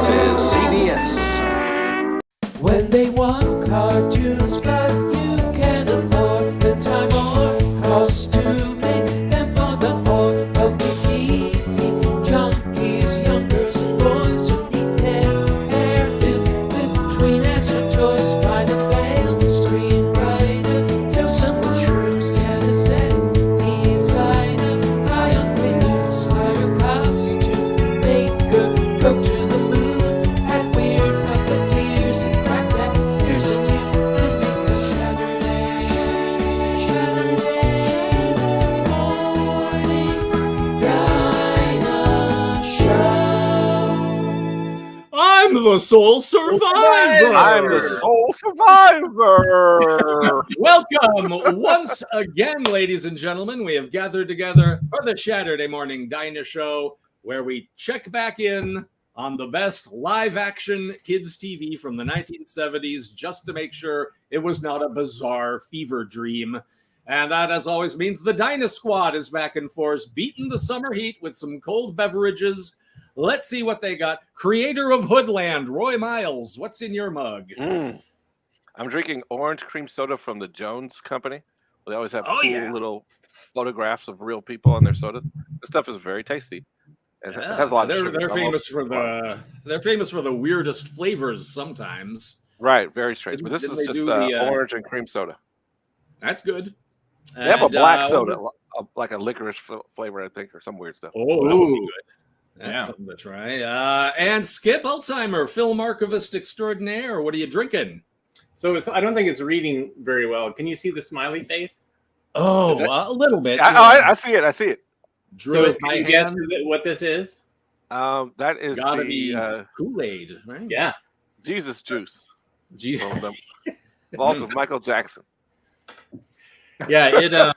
is CBS. When they want cartoons, but you can't afford the time or cost to make them for the org of the TV junkies, young girls and boys who need their fit between answer choice, find a failed screenwriter, do some mushrooms, get a set designer, high on figures, hire costume maker, go to the moon, add weird puppeteers and crack that piercing you, then make the Shaturday morning Dyna-Show. I'm the sole survivor. I'm the sole survivor. Welcome once again, ladies and gentlemen. We have gathered together for the Shaturday morning Dyna-Show, where we check back in on the best live-action kids' TV from the 1970s, just to make sure it was not a bizarre fever dream. And that, as always, means the Dyna Squad is back in force, beating the summer heat with some cold beverages. Let's see what they got. Creator of Hoodland, Roy Miles, what's in your mug? I'm drinking orange cream soda from the Jones Company. They always have cool little photographs of real people on their soda. This stuff is very tasty. It has a lot of sugar. They're so famous for the weirdest flavors sometimes. Right, very strange. But this Didn't is they just do the, orange and cream soda. That's good. They have a black soda, like a licorice flavor, I think, or some weird stuff. Oh, that would be good. That's something to try. And Skip Alzheimer, film archivist extraordinaire. What are you drinking? So I don't think it's reading very well. Can you see the smiley face? Oh, a little bit. I see it. I see it. Drew So can you guess what this is? That is gotta be Kool-Aid, right? Yeah. Jesus juice. Jesus. From the vault of Michael Jackson. Yeah,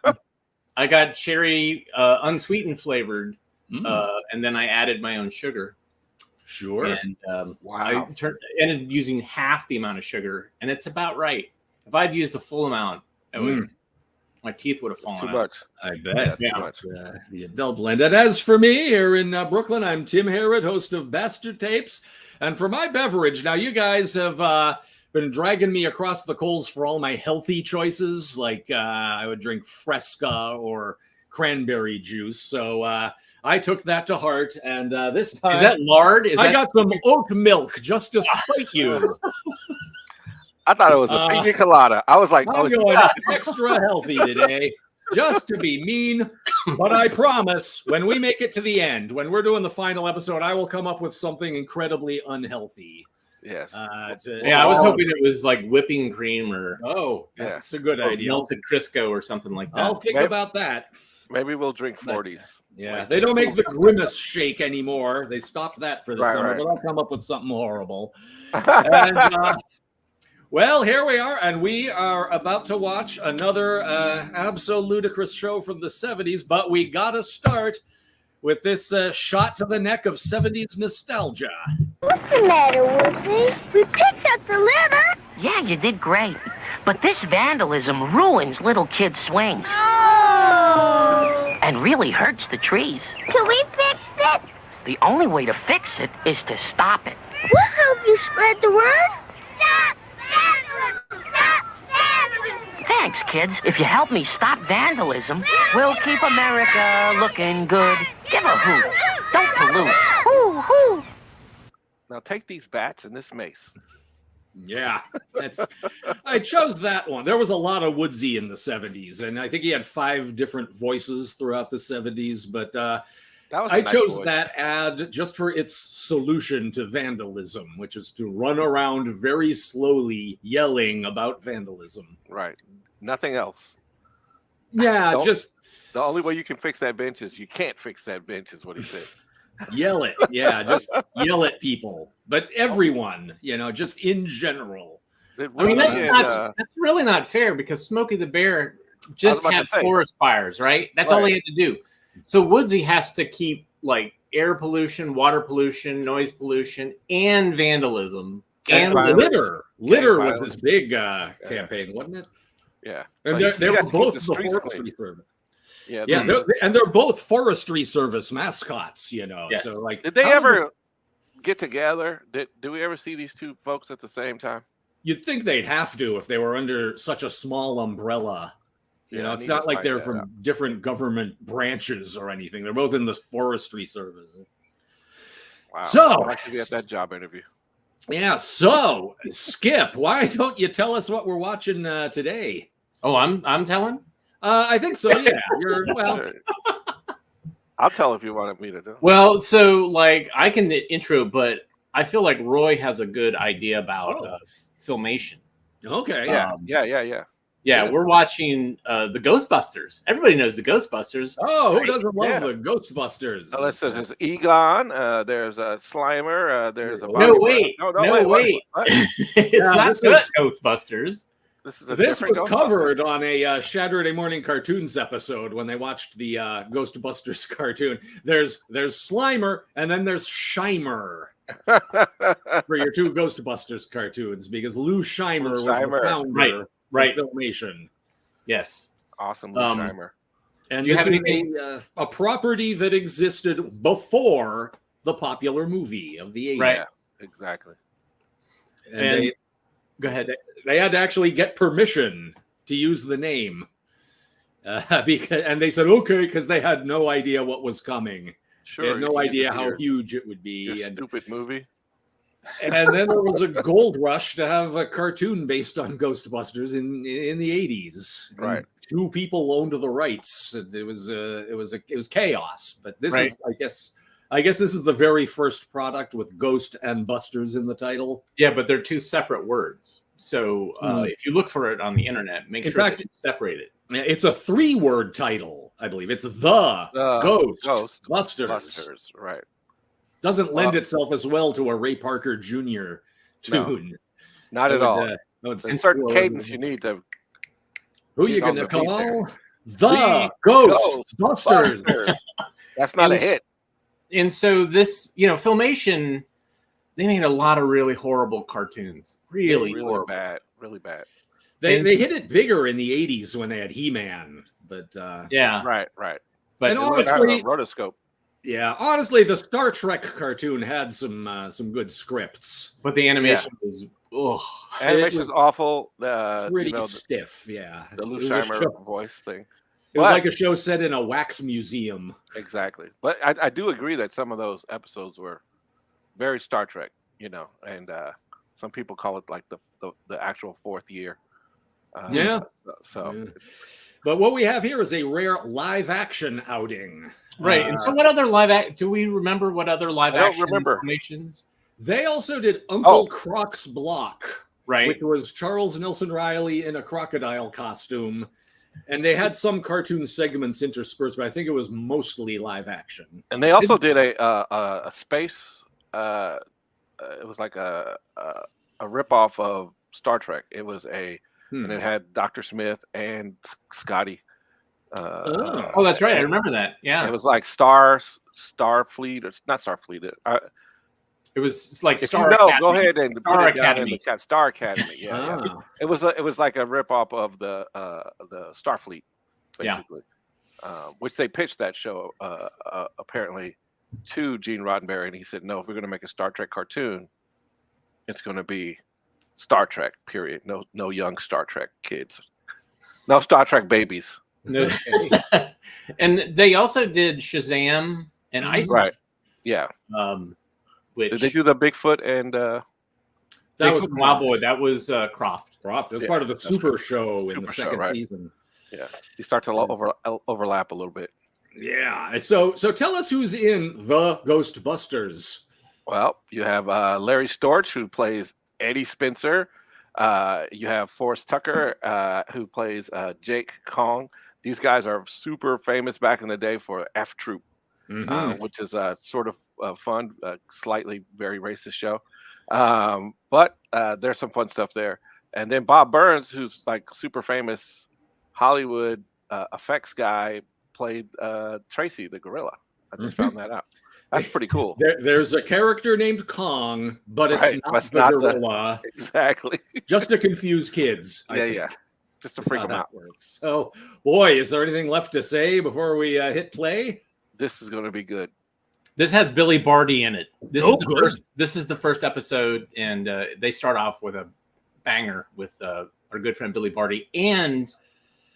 I got cherry unsweetened flavored, and then I added my own sugar. Sure. And Wow. I ended up using half the amount of sugar, and it's about right. If I'd used the full amount, my teeth would have fallen Too out. much. I bet. Yeah, too much. The adult blend. And as for me here in Brooklyn, I'm Tim Harrod, host of Bastard Tapes. And for my beverage, now you guys have been dragging me across the coals for all my healthy choices. Like I would drink Fresca or cranberry juice. So I took that to heart. And this time... Is that lard? I got some oat milk just to spite you. I thought it was a pina colada. I was like, I'm going extra healthy today, just to be mean. But I promise, when we make it to the end, when we're doing the final episode, I will come up with something incredibly unhealthy. Yes. I was hoping it was like whipping cream or that's a good idea. Melted Crisco or something like that. I'll think about that. Maybe we'll drink 40s. Yeah, they don't make the Grimace shake anymore. They stopped that for the summer, but I'll come up with something horrible. And, well, here we are, and we are about to watch another absolute ludicrous show from the 70s, but we got to start with this shot to the neck of 70s nostalgia. What's the matter, Woodsy? We picked up the litter. Yeah, you did great. But this vandalism ruins little kids' swings. Oh. And really hurts the trees. Can we fix it? The only way to fix it is to stop it. We'll help you spread the word. Stop vandalism! Stop vandalism! Thanks, kids. If you help me stop vandalism, we'll keep America looking good. Give a hoot. Don't pollute. Hoo, hoo. Now take these bats and this mace. Yeah, I chose that one. There was a lot of Woodsy in the 70s, and I think he had 5 different voices throughout the 70s, but I chose that ad just for its solution to vandalism, which is to run around very slowly yelling about vandalism. Right. Nothing else. Yeah, just... The only way you can fix that bench is you can't fix that bench, is what he said. Yell it. Yeah, just yell at people. But everyone, just in general. I mean, that's really not fair because Smokey the Bear just had forest fires, right? That's all he had to do. So Woodsy has to keep like air pollution, water pollution, noise pollution, and vandalism. And litter. Litter was his big campaign, wasn't it? Yeah. And so they were both the forestry service. Yeah, they're both forestry service mascots, Yes. So like, did they ever get together? Do we ever see these two folks at the same time? You'd think they'd have to if they were under such a small umbrella. You know, it's not like they're from different government branches or anything. They're both in the forestry service. Wow. So I'd like to be at that job interview. Yeah. So Skip, why don't you tell us what we're watching today? Oh, I'm telling. I think so. Yeah. Sure. I'll tell if you wanted me to do. Well, so like I can intro, but I feel like Roy has a good idea about Filmation. Okay. Yeah, we're watching the Ghostbusters. Everybody knows the Ghostbusters. Oh, who doesn't love the Ghostbusters? So there's Egon, there's Slimer, there's a No, wait. What? It's not just Ghostbusters. This was covered on a Saturday morning cartoons episode when they watched the Ghostbusters cartoon. There's Slimer and then there's Scheimer for your two Ghostbusters cartoons because Lou Scheimer was the founder of Filmation. Yes. Awesome, Lou Scheimer. And this is a property that existed before the popular movie of the 80s. Right. Yeah, exactly. And go ahead. They had to actually get permission to use the name. And they said, okay, because they had no idea what was coming. Sure. They had no idea how huge it would be. Stupid movie. And then there was a gold rush to have a cartoon based on Ghostbusters in the 80s. Right. And two people owned the rights. It was chaos. But this is, I guess this is the very first product with Ghost and Busters in the title. Yeah, but they're two separate words. So if you look for it on the internet, make sure that it's separated. It's a 3-word title, I believe. It's the Ghostbusters. Right. Doesn't lend itself as well to a Ray Parker Jr. tune. No, not at all. In certain cadence you need to. Who are you going to call? The Ghostbusters. That's not a hit. And so this, Filmation, they made a lot of really horrible cartoons. Really horrible. Really bad. They hit it bigger in the 80s when they had He-Man. But Right. But and honestly, rotoscope. Yeah, honestly, the Star Trek cartoon had some good scripts, but the animation was animation was awful. Pretty stiff. Yeah, the Lou Scheimer voice thing. It was like a show set in a wax museum. Exactly, but I do agree that some of those episodes were very Star Trek, and some people call it like the actual fourth year. But what we have here is a rare live action outing. Right. And so what other do we remember what other live action animations? They also did Uncle Croc's Block, right? Which was Charles Nelson Riley in a crocodile costume. And they had some cartoon segments interspersed, but I think it was mostly live action. And they also did a space it was like a ripoff of Star Trek. It was and it had Dr. Smith and Scotty. Oh, that's right. I remember that. Yeah, it was like Starfleet. It's not Starfleet. It was like Star Academy. Go ahead and put it down in the chat. Star Academy. Yeah, yeah. It was like a ripoff of the Starfleet, basically, which they pitched that show apparently to Gene Roddenberry, and he said, "No, if we're going to make a Star Trek cartoon, it's going to be Star Trek. Period. No young Star Trek kids. No Star Trek babies." No. And they also did Shazam and ISIS. Right. Yeah. Which did they do the Bigfoot and that was Cowboy? That was Croft. It was part of the Super Show in the second season. Yeah. You start to overlap a little bit. Yeah. So tell us who's in the Ghostbusters. Well, you have Larry Storch, who plays Eddie Spencer. You have Forrest Tucker, who plays Jake Kong. These guys are super famous back in the day for F Troop, which is a sort of fun, slightly very racist show. But there's some fun stuff there. And then Bob Burns, who's like super famous Hollywood effects guy, played Tracy the gorilla. I just found that out. That's pretty cool. There's a character named Kong, but it's not the gorilla. Exactly. Just to confuse kids. Yeah. Just to freak them out. Works. So, boy, is there anything left to say before we hit play? This is going to be good. This has Billy Barty in it. This Oh, is the good. first. This is the first episode, and they start off with a banger with our good friend Billy Barty, and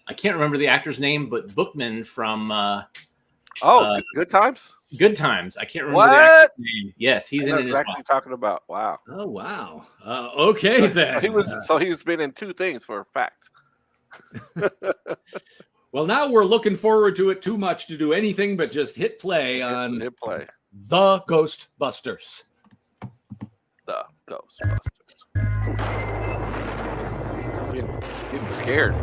I can't remember the actor's name, but Bookman from Good Times. Good Times. I can't remember the What? actor's name. Yes, he's in it as exactly well. talking about. Wow. Oh wow. Okay then. He's been in two things for a fact. Well, now we're looking forward to it too much to do anything but just hit play on Hit play. The Ghostbusters. The Ghostbusters. Getting scared.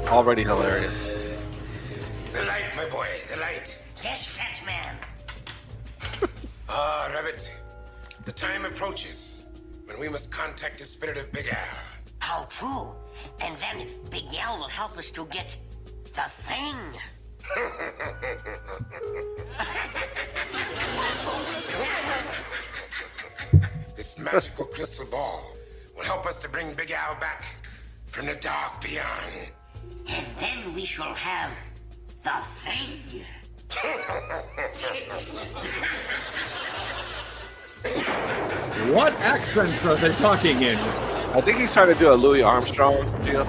Already hilarious. The light, my boy, the light. Yes, Fat Man. Ah, Rabbit. The time approaches when we must contact the spirit of Big Al. How true. And then Big Al will help us to get the thing. This magical crystal ball will help us to bring Big Al back from the dark beyond. And then we shall have the thing. What accents are they talking in? I think he's trying to do a Louis Armstrong deal.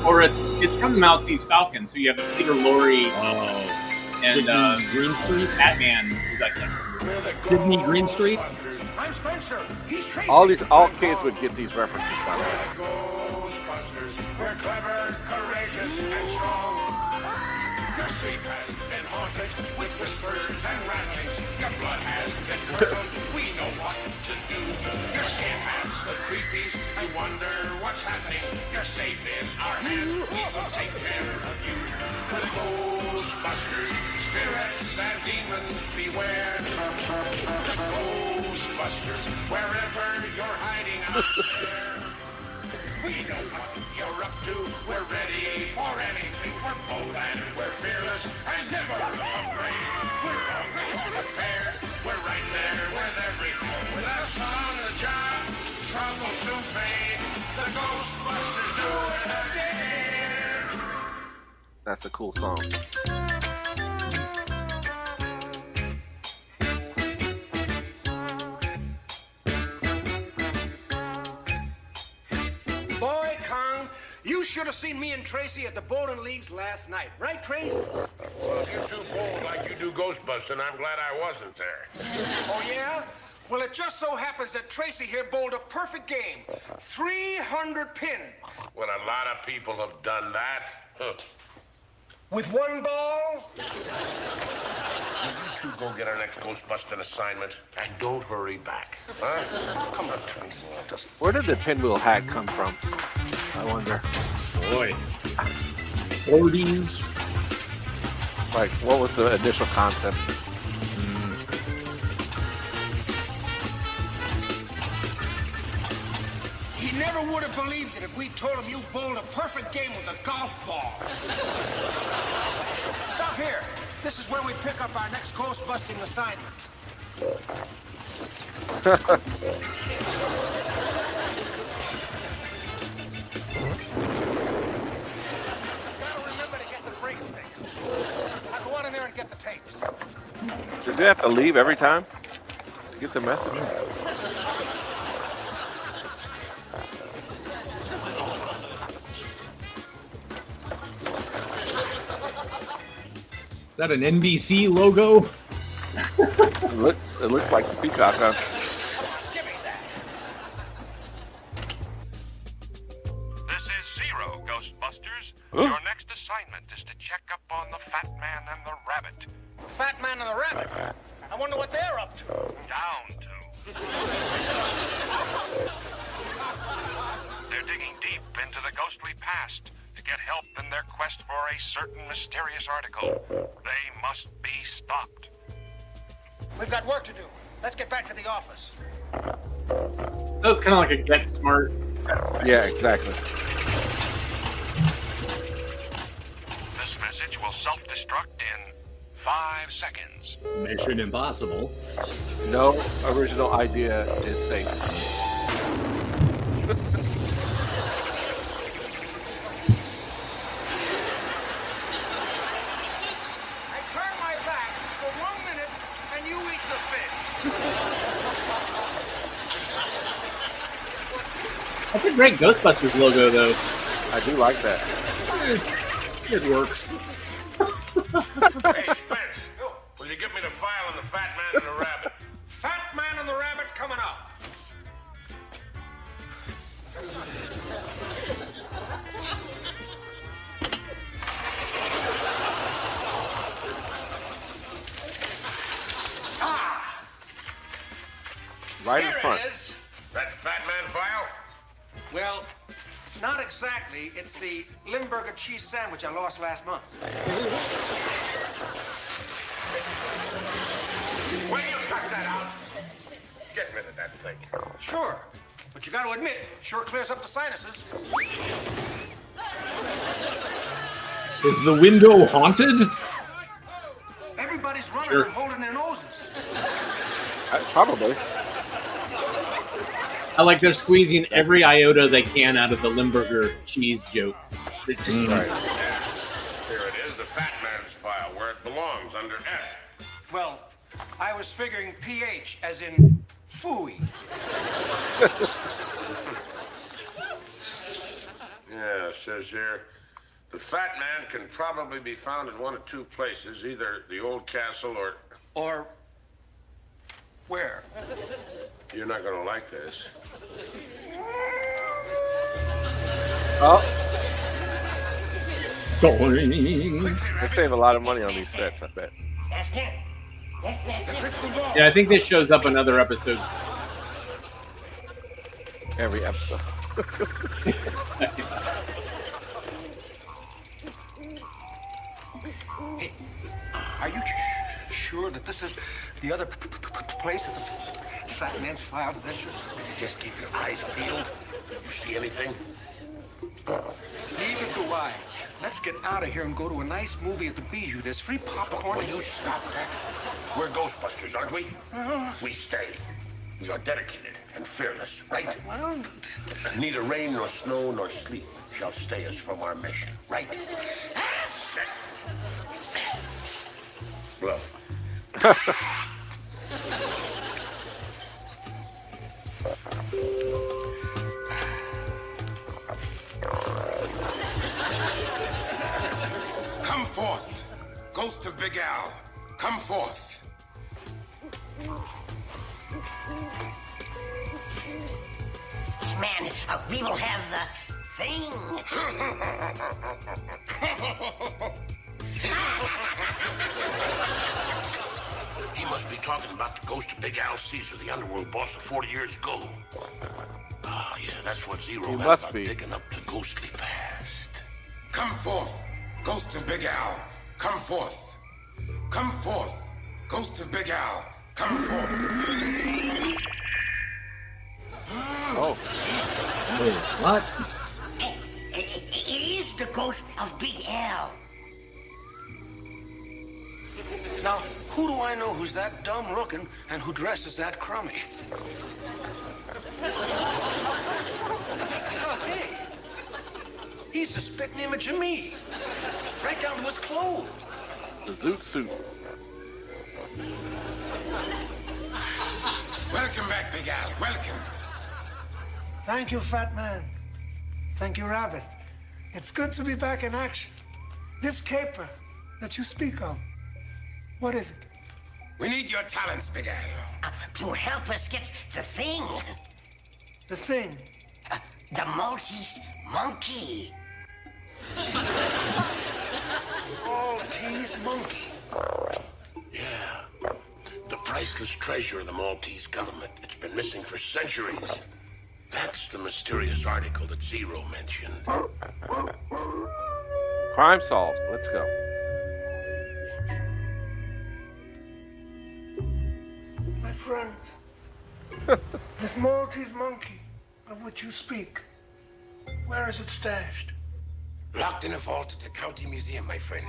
Or it's from the Maltese Falcon. So you have Peter Lorre and Greenstreet? Batman. Who's I can't remember. Sydney Greenstreet? I'm Spencer. He's Tracy. All kids would get these references, by the way. Ghostbusters. We're clever, courageous, and strong. Your sleep has been haunted with whispers and rattlings. Your blood has been curdled. We know what to do. Your skin has the creepies and wonder what's happening. You're safe in our hands. We will take care of you. The Ghostbusters, spirits and demons beware. The Ghostbusters, wherever you're hiding out there. We know what you're up to. We're ready for anything. We're bold and we're fearless and never afraid. We're always prepared. We're right there with everything. With us on the job, trouble soon fade. The Ghostbusters do it again. That's a cool song. Boy, Kong, you should have seen me and Tracy at the bowling leagues last night. Right, Tracy? Well, if you two bowl like you do Ghostbusting, I'm glad I wasn't there. Oh, yeah? Well, it just so happens that Tracy here bowled a perfect game. 300 pins. When a lot of people have done that, With one ball? You two go get our next Ghostbusting assignment and don't hurry back. Huh? Come on, Tracy. Just Where did the pinwheel hat come from? I wonder. Boy. 40s. Like, what was the initial concept? He never would have believed it if we told him you bowled a perfect game with a golf ball. Stop here. This is where we pick up our next ghost-busting assignment. Gotta remember to get the brakes fixed. Now go on in there and get the tapes. Did they have to leave every time to get the message? Is that an NBC logo? It looks like the peacock. Huh? Give me that. This is Zero, Ghostbusters. Huh? Your next assignment is to check up on the Fat Man and the Rabbit. Fat Man and the Rabbit. I wonder what they're up to. Down to. They're digging deep into the ghostly past to get help in their quest for a certain mysterious article. They must be stopped. We've got work to do. Let's get back to the office. So it's kind of like a Get Smart. Yeah, exactly. This message will self-destruct in 5 seconds. Mission Impossible. No original idea is safe. I turn my back for 1 minute and you eat the fish. That's a great Ghostbusters logo, though. I do like that. It works. Hey, Spence, will you give me the file on the Fat Man and the Rabbit? Fat Man and the Rabbit coming up. Right in Here front. it is. That Fat Man file? Well, not exactly. It's the Limburger cheese sandwich I lost last month. Will you cut that out? Get rid of that thing. Sure. But you got to admit, it sure clears up the sinuses. Is the window haunted? Everybody's running Sure. and holding their noses. Probably. I like they're squeezing every iota they can out of the Limburger cheese joke. It just, Right. Yeah. Here it is, the Fat Man's file, where it belongs, under F. Well, I was figuring PH as in phooey. Yeah, it says here, the Fat Man can probably be found in one of two places, either the old castle or... Or where? You're not gonna like this. Oh, Going. they save a lot of money on these sets, I bet. yeah, I think this shows up in other episodes. Every episode. Hey, are you sure that this is the other place that the Fat Man's file adventure? Just keep your eyes peeled. You see anything? Neither do I. Let's get out of here and go to a nice movie at the Bijou. There's free popcorn. Will you stop that? We're Ghostbusters, aren't we? We stay. We are dedicated and fearless, right? Well, Neither rain nor snow nor sleep shall stay us from our mission, right? Bluff. Come forth, ghost of Big Al. Come forth. Man, we will have the thing. He must be talking about the ghost of Big Al Caesar, the underworld boss of 40 years ago. Ah, yeah, that's what Zero He had must about be. digging up the ghostly past. Come forth, ghost of Big Al. Come forth. Come forth, ghost of Big Al. Come forth. Oh, What? It is the ghost of Big Al. now, who do I know who's that dumb looking and who dresses that crummy? Hey, he's the spitting image of me. Right down to his clothes. the Zoot suit. Welcome back, Big Al. Welcome. Thank you, Fat Man. Thank you, Rabbit. It's good to be back in action. This caper that you speak of, what is it? We need your talents, Big Al. To help us get the thing. The thing. The Maltese monkey. Maltese monkey. Yeah. The priceless treasure of the Maltese government. It's been missing for centuries. That's the mysterious article that Zero mentioned. Crime solved. Let's go. My friend, this Maltese monkey of which you speak, where is it stashed? Locked in a vault at the county museum, my friend.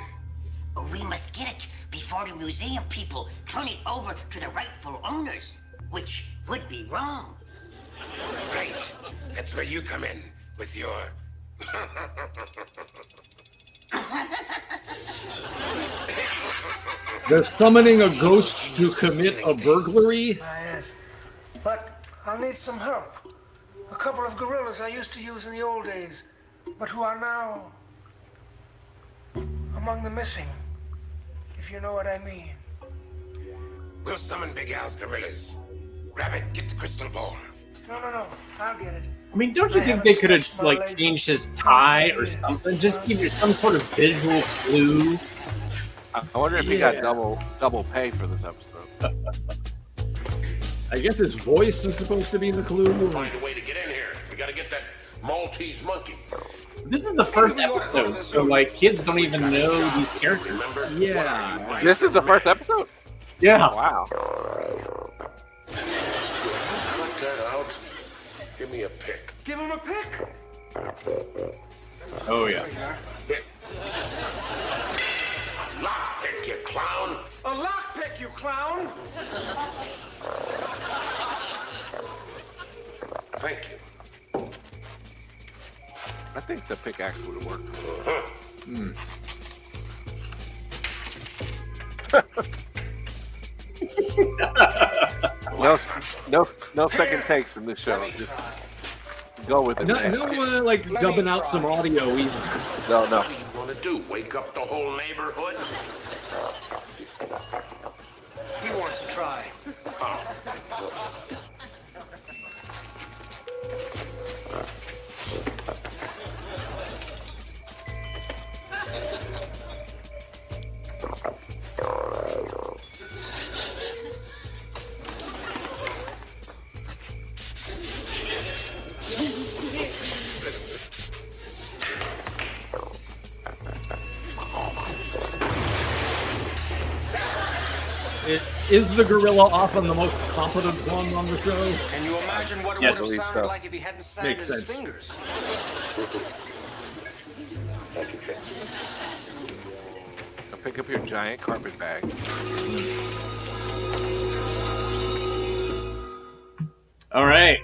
We must get it before the museum people turn it over to the rightful owners, which would be wrong. Right. That's where you come in with your... They're summoning a ghost to commit a burglary? Yes. But I'll need some help. A couple of gorillas I used to use in the old days, but who are now among the missing, if you know what I mean. We'll summon Big Al's gorillas. Rabbit, get the crystal ball. No, I'll get it. I mean, don't you think they could have like changed his tie or something? Just give you some sort of visual clue. I wonder if he got double pay for this episode. I guess his voice is supposed to be the clue. Find a way to get in here. We gotta get that Maltese monkey. This is the first episode, so like kids don't even know these characters. Remember? Yeah. This is the first episode? Yeah. Wow. Cut that out. Give me a pick. Give him a pick. Oh yeah. A lock pick, you clown. A lockpick, you clown. Thank you. I think the pickaxe would have worked. No second takes in this show. Just go with it. No, like dubbing out some audio either. No. What do you want to do? Wake up the whole neighborhood? He wants to try. Is the gorilla often the most competent one on the show? Can you imagine what it Yes, would have I believe sounded so. like if he hadn't sanded Makes his sense. fingers? Now pick up your giant carpet bag. All right.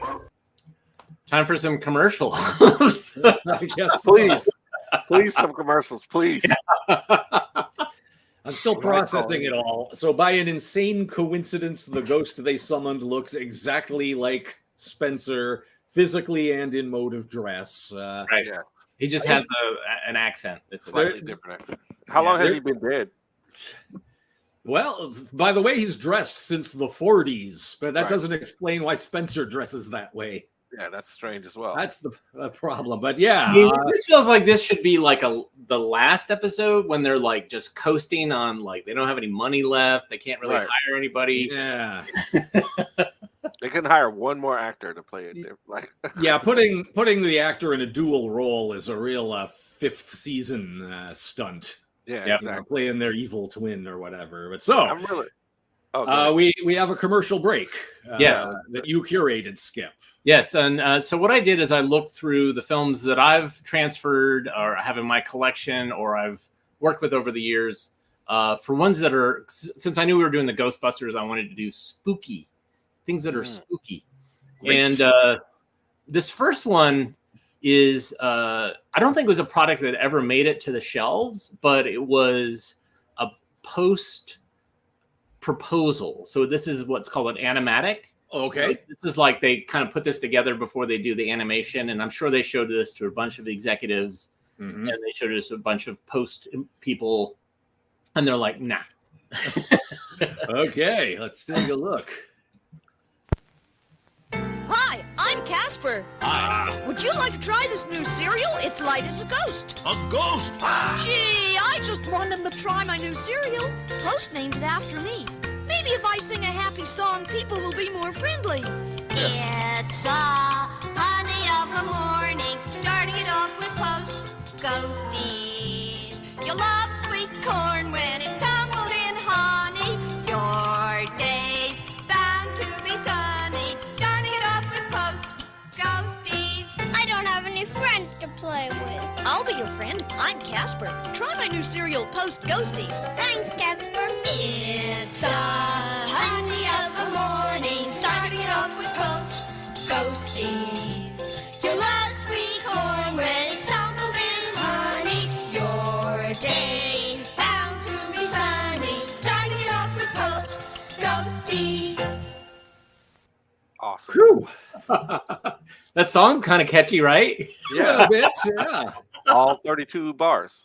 Time for some commercials. I guess so. Please, some commercials, please. I'm still processing it all. So, by an insane coincidence, the ghost they summoned looks exactly like Spencer, physically and in mode of dress. Right. Yeah. He just has an accent. It's Slightly different accent. How long has he been dead? Well, by the way, he's dressed since the 40s, but that Right. doesn't explain why Spencer dresses that way. Yeah, that's strange as well. That's the problem. But yeah, I mean, this feels like this should be like the last episode when they're like just coasting on like they don't have any money left. They can't really Right. hire anybody. Yeah. They couldn't hire one more actor to play it. Like, Yeah, putting the actor in a dual role is a real fifth season stunt. yeah, You know, exactly. playing their evil twin or whatever. But so I'm really. Oh, go ahead. we have a commercial break. Yes. That you curated, Skip. Yes, and so what I did is I looked through the films that I've transferred or have in my collection or I've worked with over the years. For ones that are, since I knew we were doing the Ghostbusters, I wanted to do spooky things that are spooky. Great. And this first one is, I don't think it was a product that ever made it to the shelves, but it was a post proposal. So this is what's called an animatic. Okay. This is like they kind of put this together before they do the animation, and I'm sure they showed this to a bunch of executives, Mhm. and they showed this to a bunch of post people, and they're like, "Nah." Okay, let's take a look. Hi, I'm Casper. Would you like to try this new cereal? It's light as a ghost. A ghost? Gee, I just want them to try my new cereal. Roast named it after me. Maybe if I sing a happy song, people will be more friendly. It's a honey of the morning, starting it off with Post Ghosties. You'll love sweet corn when it's tumbled in honey. Your day's bound to be sunny, starting it off with Post Ghosties. I don't have any friends to play with? I'll be your friend. I'm Casper. Try my new cereal, Post Ghosties. Thanks, Casper. It's a honey of the morning, starting it off with Post Ghosties. Your love sweet corn when it's tumbled in honey. Your day's bound to be sunny, starting it off with Post Ghosties. Awesome. Whew. That song's kind of catchy, right? Yeah, a bit, yeah. all 32 bars.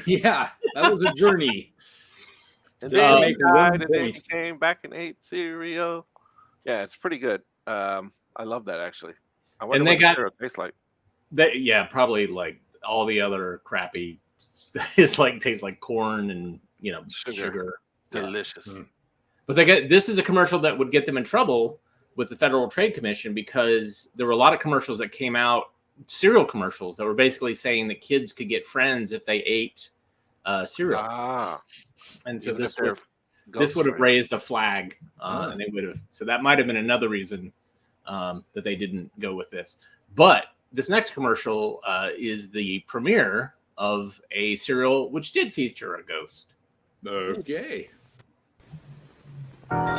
Yeah, that was a journey. And To then make he one died, and then he point. came back and ate cereal. Yeah, it's pretty good. I love that actually. I wonder And they what the got- cereal tastes like. Yeah, probably like all the other crappy. It's like tastes like corn and sugar. Delicious. Yeah. But this is a commercial that would get them in trouble with the Federal Trade Commission because there were a lot of commercials that came out, cereal commercials that were basically saying that kids could get friends if they ate cereal. And so Even this if they're would have friends. raised a flag, and they would have. So that might have been another reason that they didn't go with this. But this next commercial is the premiere of a cereal which did feature a ghost. Okay.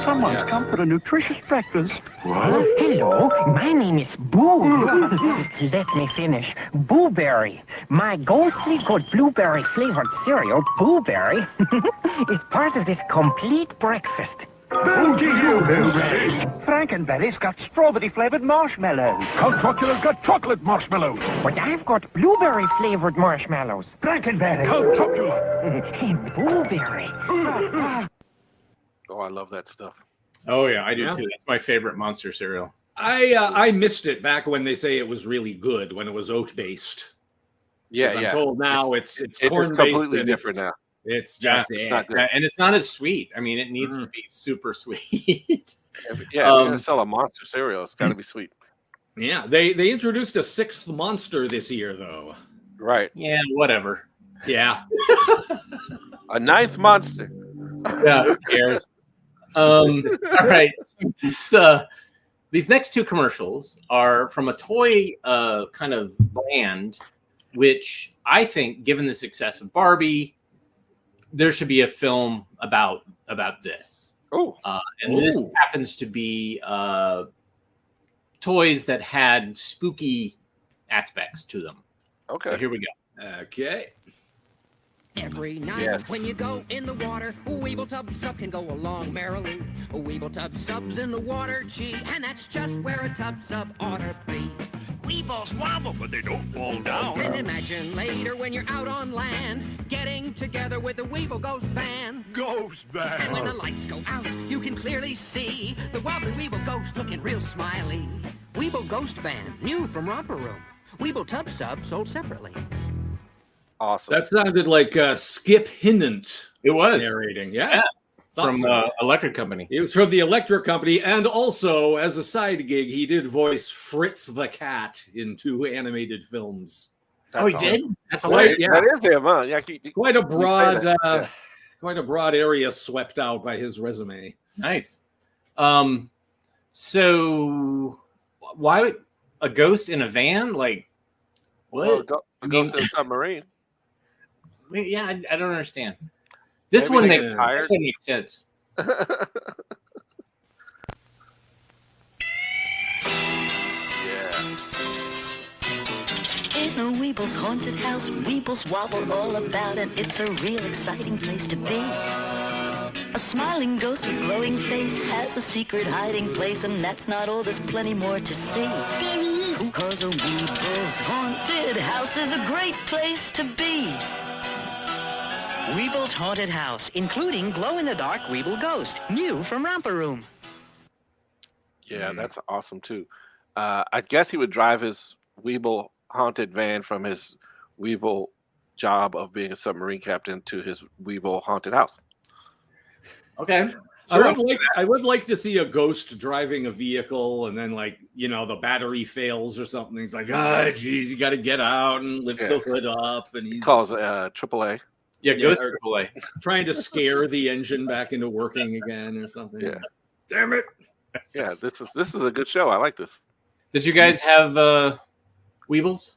Someone's come for a nutritious breakfast. Hello, my name is Boo. Let me finish. Booberry. My ghostly good blueberry flavored cereal, Booberry, is part of this complete breakfast. Who do you, Blueberry? Frankenberry's got strawberry-flavored marshmallows. Count Chocula's got chocolate marshmallows. But I've got blueberry flavored marshmallows. Frankenberry. Count Chocula. And Booberry. Oh, I love that stuff. Oh yeah, I do Yeah. too. That's my favorite monster cereal. I missed it back when they say it was really good when it was oat based. Yeah, I'm yeah. told now it's It's corn based. completely different now. It's just it's not good. Yeah, and it's not as sweet. I mean, it needs to be super sweet. If you're gonna sell a monster cereal, it's got to be sweet. Yeah, they introduced a sixth monster this year though. Right. Yeah, whatever. Yeah. A ninth monster. Yeah, who cares? All right. So these next two commercials are from a toy kind of brand, which I think, given the success of Barbie, there should be a film about this. Oh, and this happens to be toys that had spooky aspects to them. Okay. So here we go. Okay. Every night when you go in the water, a Weeble Tub Sub can go along merrily. A Weeble Tub Sub's in the water, gee, and that's just where a Tub Sub ought to be. Weebles wobble, but they don't fall down. And imagine later when you're out on land, getting together with the Weeble Ghost Band. Ghost Band. And when the lights go out, you can clearly see the wobbly Weeble Ghost looking real smiley. Weeble Ghost Band, new from Romper Room. Weeble Tub Sub sold separately. Awesome. That sounded like Skip Hinnant. It was narrating. Yeah. From Electric Company. It was from the Electric Company, and also as a side gig, he did voice Fritz the Cat in 2 animated films. Oh, he did? That's Quite, hilarious. yeah. That is him, huh? Yeah, Quite a broad, yeah. quite a broad area swept out by his resume. Nice. So why would a ghost in a van? Like what? Well, go to the submarine. Yeah, I don't understand. This Maybe one they makes get tired. this one makes sense. Yeah. In a Weeble's haunted house, Weebles wobble all about it. It's a real exciting place to be. A smiling ghost with glowing face has a secret hiding place, and that's not all, there's plenty more to see. Cause a Weeble's haunted house is a great place to be. Weeble's Haunted House, including glow-in-the-dark Weeble Ghost, new from Romper Room. Yeah, that's awesome too. I guess he would drive his Weeble haunted van from his Weeble job of being a submarine captain to his Weeble haunted house. Okay. I would like to see a ghost driving a vehicle, and then the battery fails or something. He's like, geez, you got to get out and lift the hood up, and he calls AAA. Yeah, Ghost AAA. Trying to scare the engine back into working again or something. Yeah. Damn it. Yeah, this is a good show. I like this. Did you guys have Weebles?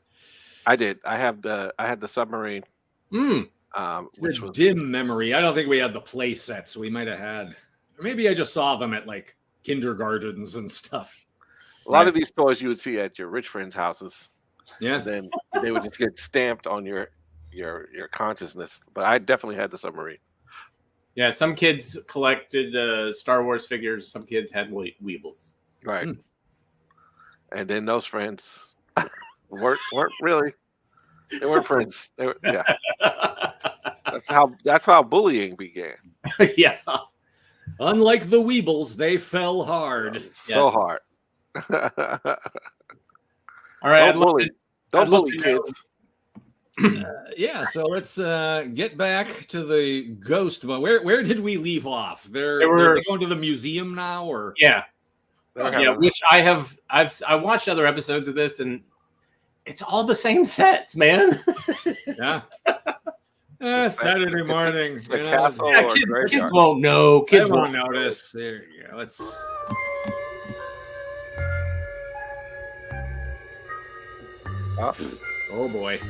I did. I had the submarine. Which was dim memory. I don't think we had the play sets. We might have had, or maybe I just saw them at like kindergartens and stuff. A lot of these toys you would see at your rich friends' houses. Yeah. And then they would just get stamped on your consciousness. But I definitely had the submarine. Yeah, some kids collected Star Wars figures. Some kids had Weebles. Right. And then those friends weren't really. They weren't friends. They were, yeah. That's how bullying began. Yeah. Unlike the Weebles, they fell hard. So hard. All right. Don't bully kids. Yeah, so let's get back to the ghost. But where did we leave off? They're going to the museum now, or yeah. Which I've watched other episodes of this, and it's all the same sets, man. Yeah. Saturday morning. It's the castle or kids won't know. Kids won't notice. There you go. Let's. Oh boy.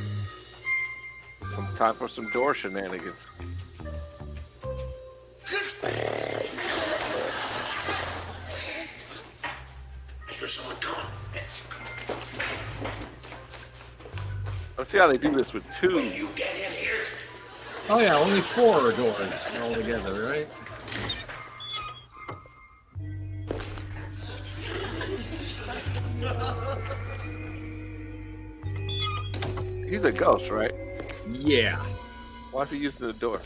Some time for some door shenanigans. Here's someone coming. Let's see how they do this with two. When you get in here. Oh yeah, only 4 doors altogether, right? He's a ghost, right? Yeah. Why's he using the door?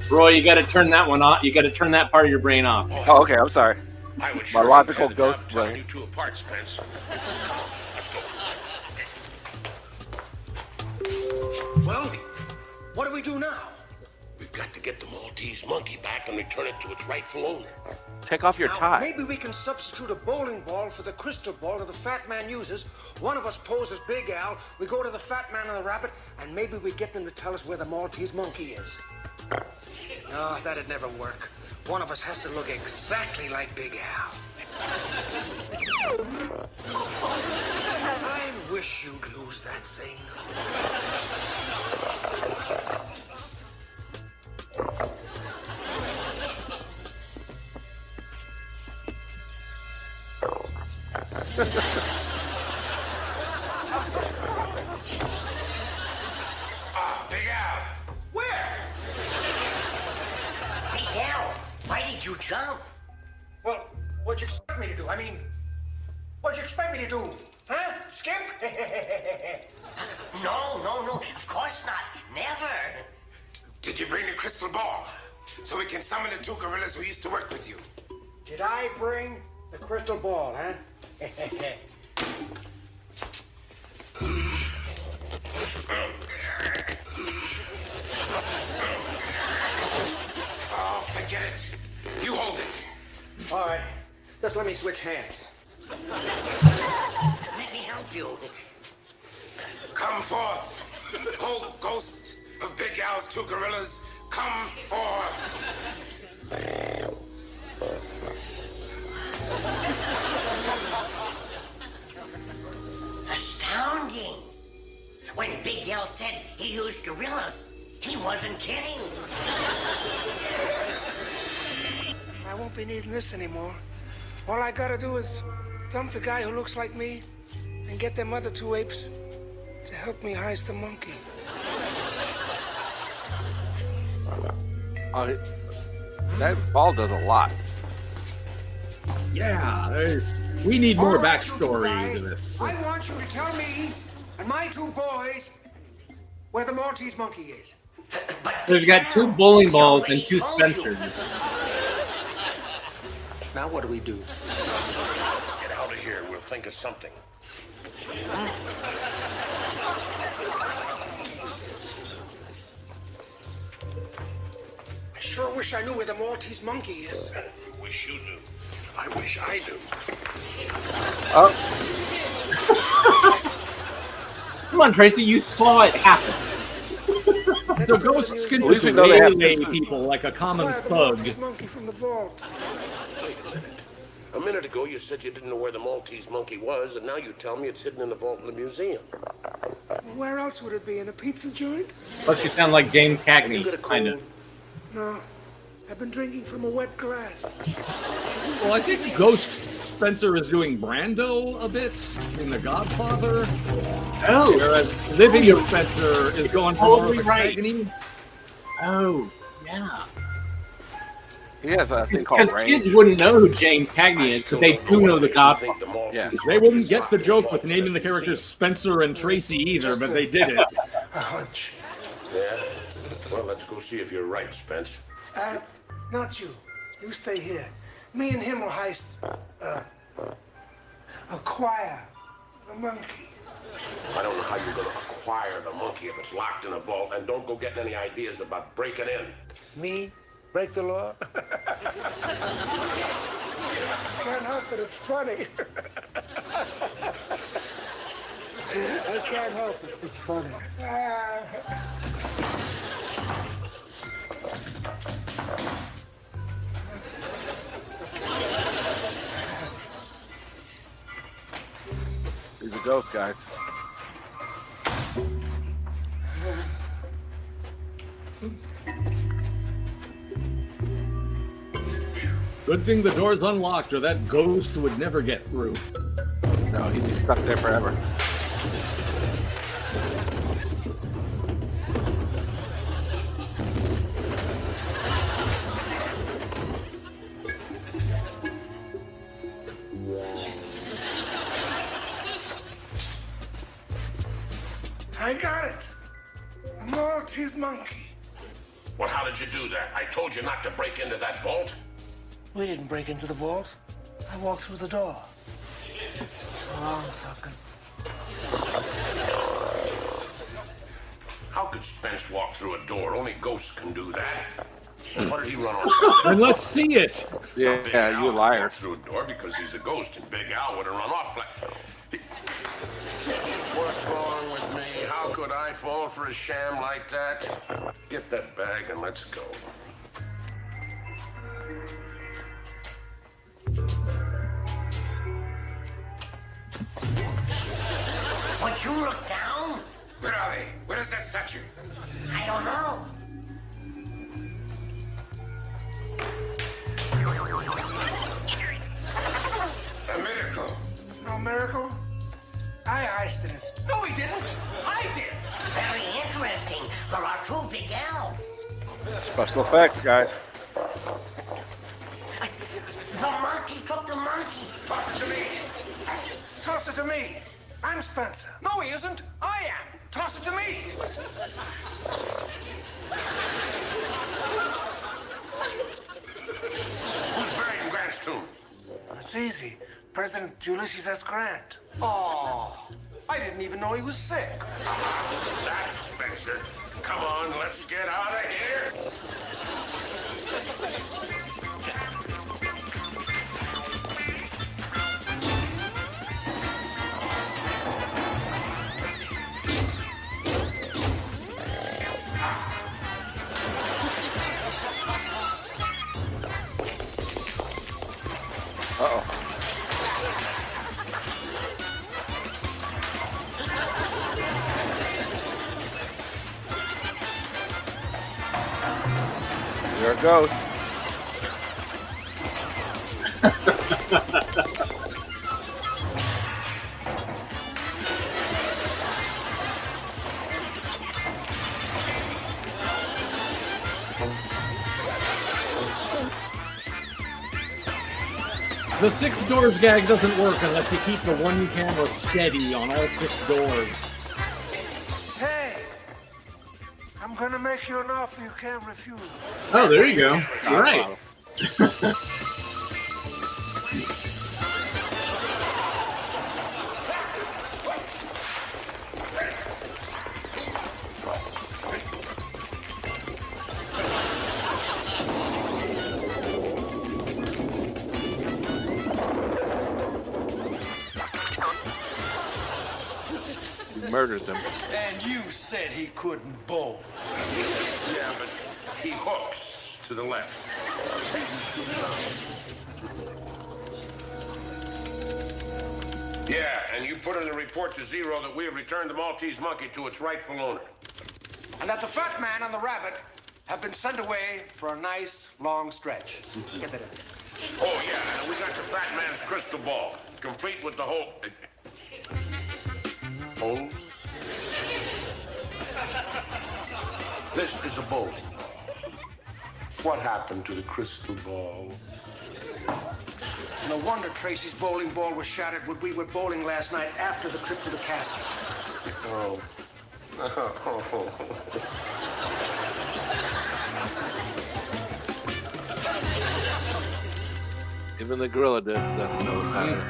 Roy, you got to turn that one off. You got to turn that part of your brain off. Oh, okay. I'm sorry. I would My logical ghost telling brain. you two apart, Spence. Come on, let's go. Well, what do we do now? We've got to get the Maltese monkey back and return it to its rightful owner. Take off your Now, tie. maybe we can substitute a bowling ball for the crystal ball that the fat man uses. One of us poses Big Al, we go to the fat man and the rabbit, and maybe we get them to tell us where the Maltese monkey is. No, that'd never work. One of us has to look exactly like Big Al. I wish you'd lose that thing. Big Al. Where? Big Al, why did you jump? Well, what'd you expect me to do? I mean, what'd you expect me to do? Huh? Skip? No, of course not. Never. Did you bring the crystal ball so we can summon the 2 gorillas who used to work with you? Did I bring the crystal ball, huh? Oh, forget it. You hold it. All right, just let me switch hands. Let me help you. Come forth, O ghost of Big Al's 2 gorillas. Come forth. Astounding. When Big Al said he used gorillas, he wasn't kidding. I won't be needing this anymore. All I gotta do is dump the guy who looks like me and get them other 2 apes to help me heist the monkey. That ball does a lot. Yeah, we need more backstory to this. I want you to tell me and my 2 boys where the Maltese monkey is. We've got 2 bowling balls and 2 Spencers. Now what do we do? Let's get out of here. We'll think of something. I sure wish I knew where the Maltese monkey is. I wish you knew. I wish I knew. Come on, Tracy, you saw it happen. The ghosts can just waylay people like a common thug. Monkey from the vault. Wait a minute. A minute ago, you said you didn't know where the Maltese monkey was, and now you tell me it's hidden in the vault in the museum. Where else would it be? In a pizza joint? Plus, you sound like James Cagney, kind of. No. I've been drinking from a wet glass. Well, I think Ghost Spencer is doing Brando a bit in The Godfather. Oh. Whereas Living Spencer is going for Totally more of a right. Cagney. Oh, yeah. He has a thing Because called kids range. wouldn't know who James Cagney is, but they do know the Godfather. Yeah. They wouldn't get the joke with naming the characters Spencer and Tracy either, but they did it. A hunch. Yeah? Well, let's go see if you're right, Spence. Not you. You stay here. Me and him will heist, acquire the monkey. I don't know how you're going to acquire the monkey if it's locked in a vault, and don't go getting any ideas about breaking in. Me? Break the law? Can't help it, it's funny. I can't help it, it's funny. He's a ghost, guys. Good thing the door's unlocked, or that ghost would never get through. No, he'd be stuck there forever. I got it. A Maltese monkey. Well, how did you do that? I told you not to break into that vault. We didn't break into the vault. I walked through the door. So long, sucker. How could Spence walk through a door? Only ghosts can do that. So what did he run off? And let's see it. Yeah, Big you Al liar. walked through a door because he's a ghost, and Big Al would have run off like... What's wrong with me? How could I fall for a sham like that? Get that bag and let's go. Would you look down? Where are they? Where is that statue? I don't know. A miracle. It's no miracle. I heisted it. No, he didn't. I did. Very interesting. There are two big L's. Special effects, guys. The monkey took the monkey. Toss it to me. Toss it to me. I'm Spencer. No, he isn't. I am. Toss it to me. Who's buried in Grant's tomb? It's easy. President Ulysses S. Grant. Oh, I didn't even know he was sick. That's Spencer. Come on, let's get out of here. Uh-oh. There it goes. The 6 doors gag doesn't work unless you keep the one camera steady on all 6 doors. Hey, I'm gonna make you an offer you can't refuse. Oh, there you go. All right. Murdered them. And you said he couldn't bowl. Yeah, but he hooks to the left. Yeah, and you put in the report to Zero that we have returned the Maltese monkey to its rightful owner. And that the fat man and the rabbit have been sent away for a nice long stretch. Get that in there. Oh, yeah, and we got the fat man's crystal ball, complete with the whole... Holes? This is a bowling. What happened to the crystal ball? No wonder Tracy's bowling ball was shattered when we were bowling last night after the trip to the castle. Oh. Even the gorilla doesn't know what's happening.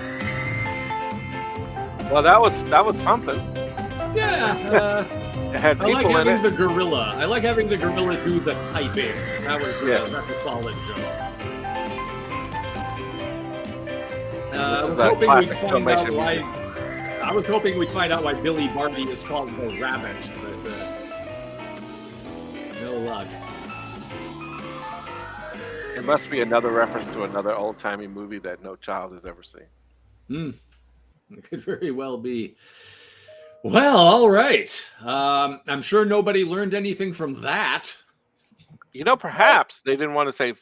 Well, that was something. Yeah. It had I like people in having it. the gorilla. I like having the gorilla do the typing. That was Yes. that's a solid joke. This I is was that hoping we'd classic find out Filmation why. movie. I was hoping we'd find out why Billy Barty is called the rabbit, but no luck. It must be another reference to another old-timey movie that no child has ever seen. It could very well be. Well, all right. I'm sure nobody learned anything from that. You know, perhaps they didn't want to say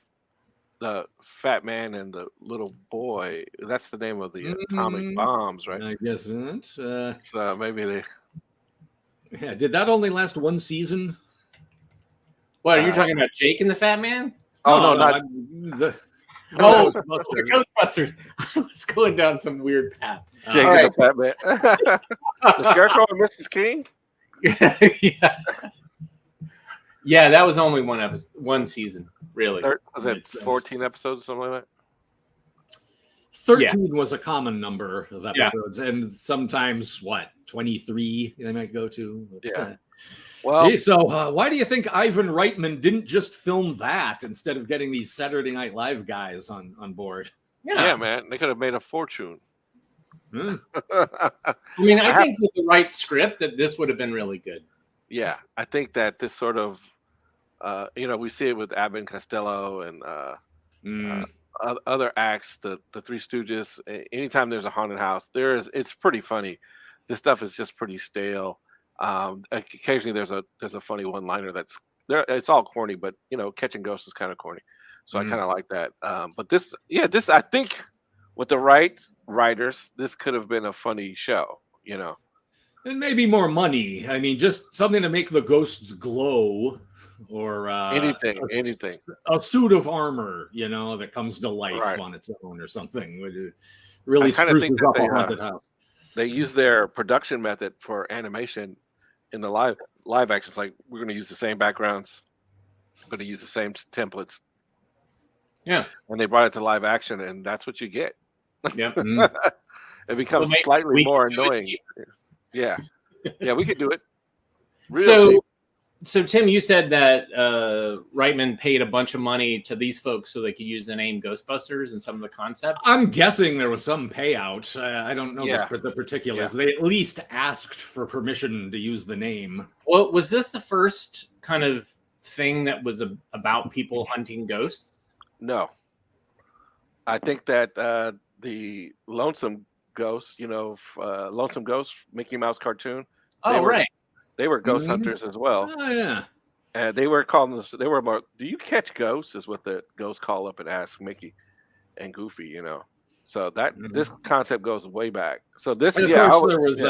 the fat man and the little boy. That's the name of the atomic bombs, right? I guess not. So maybe they... Yeah, did that only last one season? What, are you talking about Jake and the Fat Man? Oh, no, not... the Ghostbusters. I was going down some weird path. Jake and the Fat Man. The Scarecrow and Mrs. King? Yeah, that was only one season, really. Was it 14 episodes or something like that? 13 was a common number of episodes, and sometimes, 23 they might go to. Yeah. Well, so why do you think Ivan Reitman didn't just film that instead of getting these Saturday Night Live guys on board? Yeah, man. They could have made a fortune. I mean, I think with the right script that this would have been really good. Yeah, I think that this sort of, we see it with Abbott and Costello and other acts, the Three Stooges. Anytime there's a haunted house, it's pretty funny. This stuff is just pretty stale. Occasionally there's a funny one-liner that's there. It's all corny, but Catching Ghosts is kind of corny, so I kind of like that. But this I think with the right writers, this could have been a funny show. And maybe more money. I mean, just something to make the ghosts glow, or anything. A suit of armor, that comes to life on its own, or something. It really spruces up a haunted house. They use their production method for animation in the live actions. Like, we're going to use the same backgrounds, going to use the same templates. Yeah, and they brought it to live action, and that's what you get. Yeah, it becomes slightly more annoying. Yeah, we could do it. So Tim, you said that Reitman paid a bunch of money to these folks so they could use the name Ghostbusters and some of the concepts. I'm guessing there was some payout. I don't know the particulars. Yeah. They at least asked for permission to use the name. Well, was this the first kind of thing that was about people hunting ghosts? No. I think that the Lonesome Ghost, Lonesome Ghost, Mickey Mouse cartoon. Right. They were ghost hunters as well. Oh, yeah. And they were calling this, they were more, do you catch ghosts? Is what the ghosts call up and ask Mickey and Goofy, So that this concept goes way back. So this, and of course,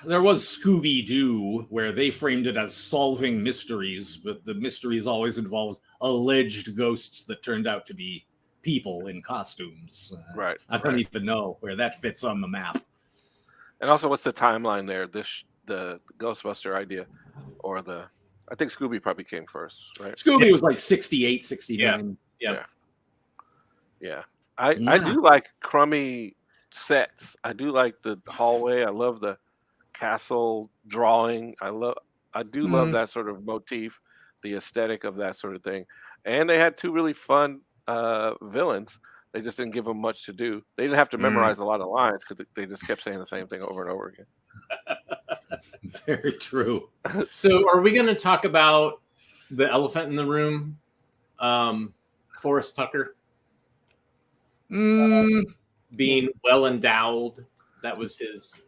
there was Scooby Doo, where they framed it as solving mysteries, but the mysteries always involved alleged ghosts that turned out to be people in costumes. Right. I don't even know where that fits on the map. And also, what's the timeline there? The Ghostbuster idea, or I think Scooby probably came first, right? Scooby was like 68, 69. Yeah. I do like crummy sets. I do like the hallway. I love the castle drawing. I do love that sort of motif, the aesthetic of that sort of thing. And they had two really fun villains. They just didn't give them much to do. They didn't have to memorize a lot of lines because they just kept saying the same thing over and over again. Very true. So are we going to talk about the elephant in the room, Forrest Tucker? Being well endowed That was his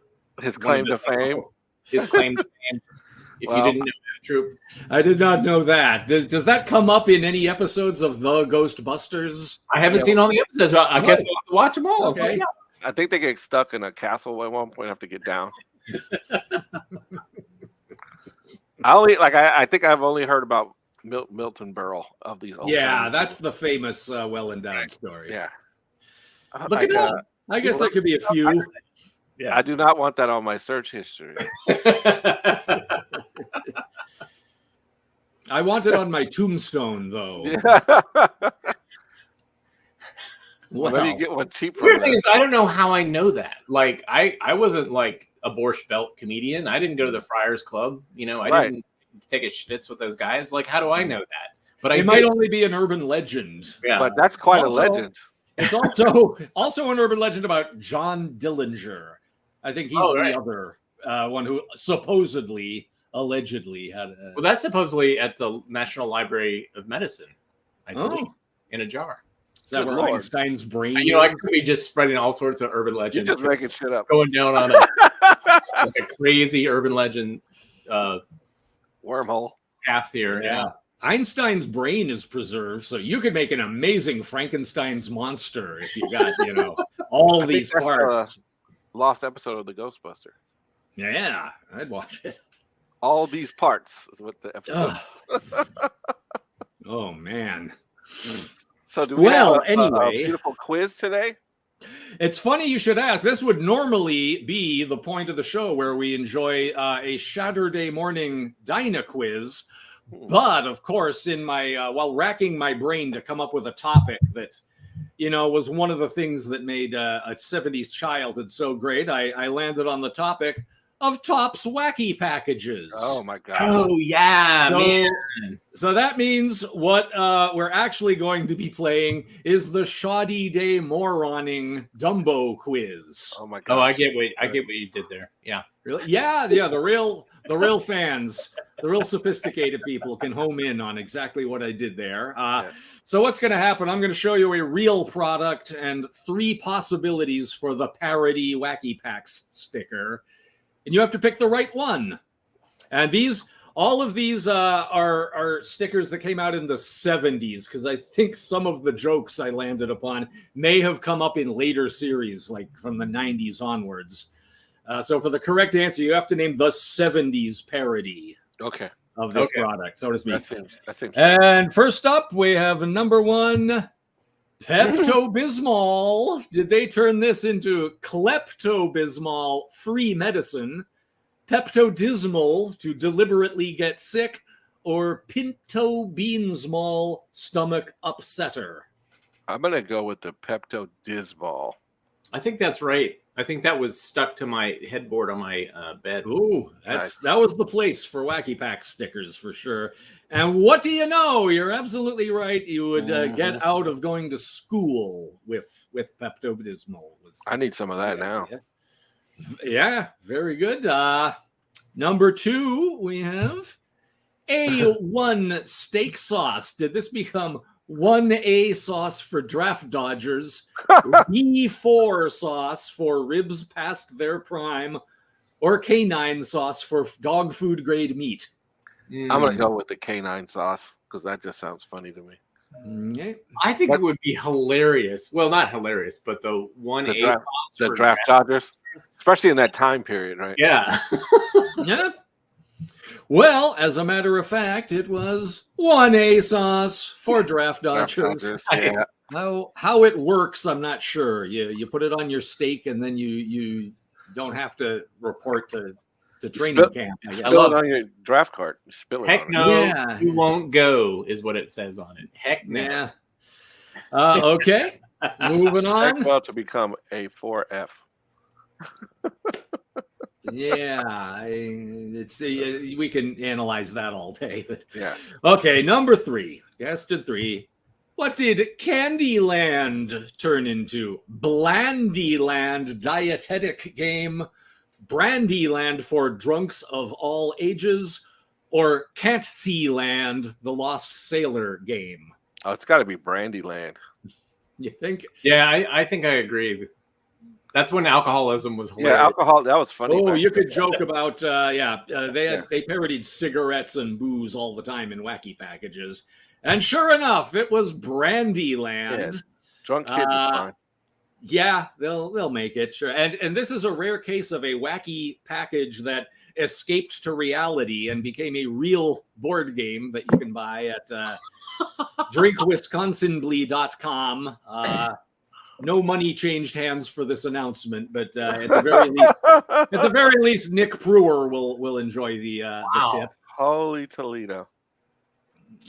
claim to fame. His claim to fame. If you didn't know that, Troop. I did not know that. Does that come up in any episodes of The Ghostbusters? I haven't seen all the episodes. I guess we'll have to watch them all. Okay. I think they get stuck in a castle at one point. Have to get down. I think I've only heard about Milton Berle of these. Old That's the famous well endowed story. Yeah. Look it up. I guess there could be a few. Yeah. I do not want that on my search history. I want it on my tombstone, though. Well, maybe you get one cheap. The weird thing is, I don't know how I know that. Like, I wasn't like a Borscht Belt comedian. I didn't go to the Friars Club. You know, I didn't take a schwitz with those guys. Like, how do I know that? But it might only be an urban legend. Yeah, but that's quite a legend. It's also an urban legend about John Dillinger. I think he's the other one who allegedly had. Well, that's supposedly at the National Library of Medicine, I believe, in a jar. Is that where Einstein's brain? You know, I could be just spreading all sorts of urban legends. You're just making shit up. Going down on a crazy urban legend wormhole path here. Yeah. Einstein's brain is preserved, so you could make an amazing Frankenstein's monster if you got, all these parts. Lost episode of the Ghostbuster. Yeah, I'd watch it. All these parts is what the episode. Oh man. So do we have anyway, a beautiful quiz today? It's funny you should ask. This would normally be the point of the show where we enjoy a Shaturday morning Dyna quiz. But of course, in my while racking my brain to come up with a topic that was one of the things that made a 70s childhood so great, I landed on the topic of Topps wacky packages. Oh my god! Oh yeah, man! So that means what we're actually going to be playing is the Shoddy Day Moroning Dumbo quiz. Oh my god! Oh, I get what you did there. Yeah, really? Yeah. The real fans, the real sophisticated people can home in on exactly what I did there. So what's going to happen? I'm going to show you a real product and 3 possibilities for the parody Wacky Packs sticker. And you have to pick the right one. And all of these are stickers that came out in the 70s, because I think some of the jokes I landed upon may have come up in later series, like from the 90s onwards. So for the correct answer, you have to name the 70s parody of this product, so to speak. That seems and first up, we have number 1, Pepto-Bismol. Did they turn this into Klepto-Bismol free medicine, Pepto-Dismal to deliberately get sick, or Pinto-Beansmol stomach upsetter? I'm going to go with the Pepto-Dismal. I think that's right. I think that was stuck to my headboard on my bed. Ooh, that was the place for Wacky Pack stickers for sure. And what do you know? You're absolutely right. You would get out of going to school with Pepto-Bismol. I need some of that now. Yeah, very good. Number 2, we have A1 steak sauce. Did this become 1A sauce for draft dodgers, B4 sauce for ribs past their prime, or K9 sauce for dog food grade meat? I'm going to go with the K9 sauce because that just sounds funny to me. Okay. I think it would be hilarious. Well, not hilarious, but the 1A sauce the for draft dodgers, especially in that time period, right? Yeah. Yeah. Well, as a matter of fact, it was 1A sauce for draft dodgers. Yeah. How it works, I'm not sure. You put it on your steak, and then you don't have to report to training camp. Spill it on your draft card. Spill it Heck on no, Yeah. you won't go, is what it says on it. Heck no. Yeah. Okay. Moving on. About to become a 4F. Yeah, we can analyze that all day. But yeah. Okay, number 3. Guessed 3. What did Candyland turn into? Blandyland dietetic game, Brandyland for drunks of all ages, or Can't See Land, the Lost Sailor game? Oh, it's got to be Brandyland. You think? Yeah, I think I agree. That's when alcoholism was hilarious. Yeah, alcohol. That was funny. Oh, you could joke about they parodied cigarettes and booze all the time in wacky packages, and sure enough, it was Brandyland. Yes. Drunk kids is fine. Yeah, they'll make it. Sure. And this is a rare case of a wacky package that escaped to reality and became a real board game that you can buy at drinkwisconsinbly.com. No money changed hands for this announcement, but at the very least, Nick Brewer will enjoy the tip. Holy Toledo!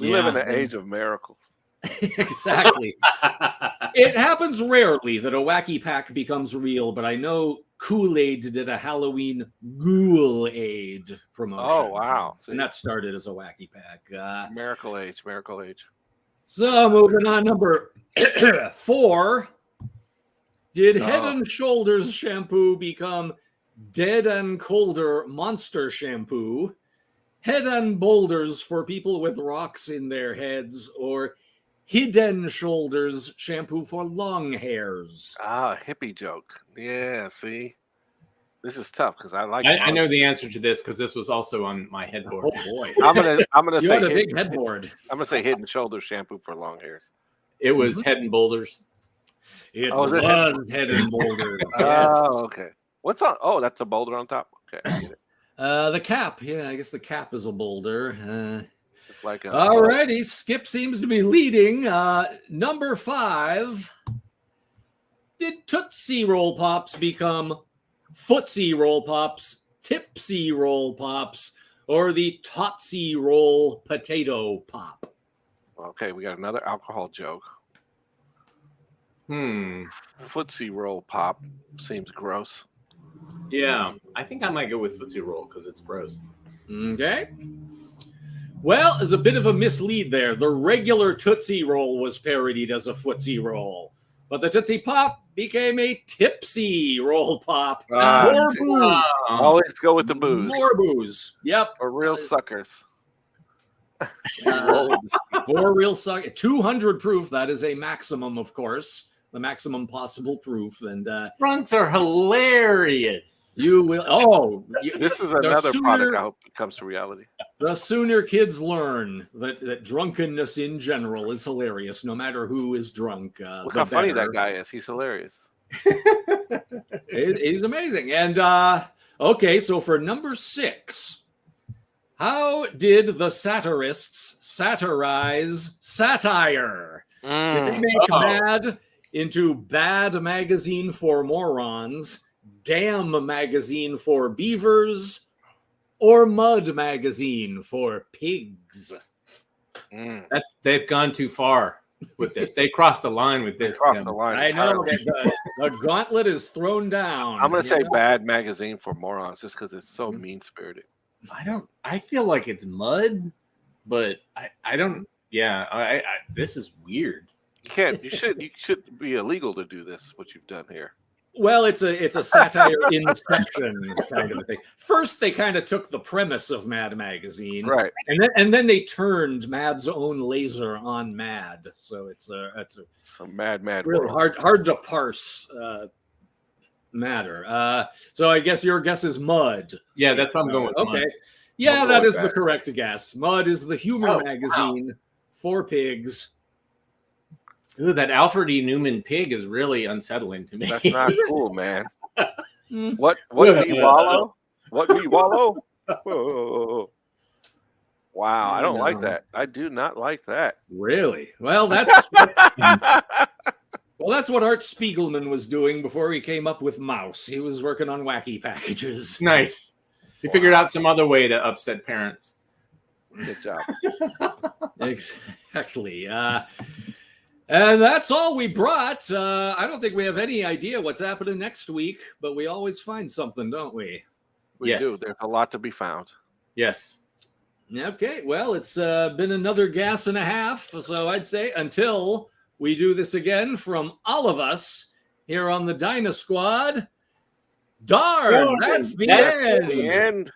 We live in the age of miracles. Exactly. It happens rarely that a wacky pack becomes real, but I know Kool-Aid did a Halloween Ghoul-Aid promotion. Oh, wow. And that started as a wacky pack. Miracle Age. So moving on, number 4. Did Head and Shoulders shampoo become Dead and Colder Monster shampoo? Head and Boulders for people with rocks in their heads, or Hidden Shoulders shampoo for long hairs? Hippie joke. Yeah, see? This is tough because I I know the answer to this because this was also on my headboard. Oh boy. I'm gonna You say had a big headboard. I'm gonna say Head and Shoulders shampoo for long hairs. It was Head and Boulders. It was Head and Boulders. Oh, okay. What's on? Oh, that's a boulder on top. Okay, I get it. The cap. Yeah, I guess the cap is a boulder. Like Alrighty, Skip seems to be leading. Number 5. Did Tootsie Roll Pops become Footsie Roll Pops, Tipsy Roll Pops, or the Tootsie Roll Potato Pop? Okay, we got another alcohol joke. Footsie Roll Pop seems gross. Yeah, I think I might go with Footsie Roll because it's gross. Okay. Well, there's a bit of a mislead there. The regular Tootsie Roll was parodied as a Footsie Roll, but the Tootsie Pop became a Tipsy Roll Pop. More booze. Always go with the booze. More booze. Yep. For real suckers. For real suckers. 200 proof. That is a maximum, of course. The maximum possible proof. And Fronts are hilarious. You will. Oh, this is another product I hope comes to reality. The sooner kids learn that drunkenness in general is hilarious, no matter who is drunk. Look how funny that guy is. He's hilarious. He's amazing. And okay, so for number 6, how did the satirists satirize satire? Did they make Mad into Bad Magazine for Morons, Damn Magazine for Beavers, or Mud Magazine for Pigs? They've gone too far with this. They crossed the line with this. Crossed the line. I know. The gauntlet is thrown down. I'm going to say Bad Magazine for Morons just because it's so mean-spirited. I feel like it's Mud, but I don't. Yeah, this is weird. You should be illegal to do this, what you've done here. Well, it's a satire inception kind of a thing. First, they kind of took the premise of Mad Magazine, right, and then they turned Mad's own laser on Mad. So it's a mad really hard to parse matter. So I guess your guess is Mud. Yeah, that's what I'm going with. Okay, Mud. yeah, that is the correct guess. Mud is the humor magazine for pigs. Ooh, that Alfred E. Newman pig is really unsettling to me. That's not cool, man. What we wallow? What we wallow? Whoa. Wow, I don't like that. I do not like that. Really? Well, that's what Art Spiegelman was doing before he came up with Mouse. He was working on wacky packages. Nice. He figured out some other way to upset parents. Good job. Exactly. And that's all we brought. I don't think we have any idea what's happening next week, but we always find something, don't we? We do. There's a lot to be found. Yes. Okay. Well, it's been another gas and a half. So I'd say until we do this again from all of us here on the Dyna Squad, darn, that's the end.